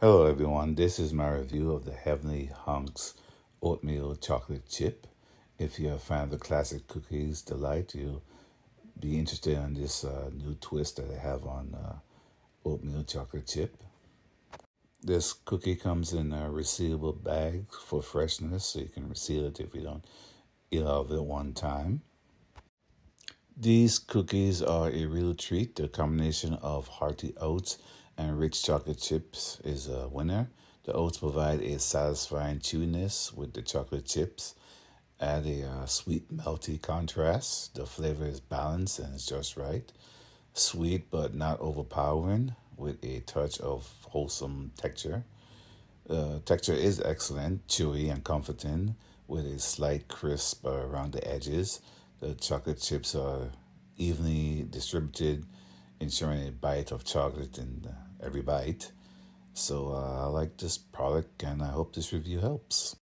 Hello, everyone. This is my review of the Heavenly Hunks Oatmeal Chocolate Chip. If you're a fan of the classic cookies delight, you'll be interested in this new twist that I have on oatmeal chocolate chip. This cookie comes in a resealable bag for freshness, so you can reseal it if you don't eat all of it at one time. These cookies are a real treat. The combination of hearty oats and rich chocolate chips is a winner. The oats provide a satisfying chewiness with the chocolate chips, add a sweet, melty contrast. The flavor is balanced and it's just right. Sweet but not overpowering, with a touch of wholesome texture. The texture is excellent, chewy and comforting, with a slight crisp around the edges. The chocolate chips are evenly distributed, ensuring a bite of chocolate in every bite. So I like this product, and I hope this review helps.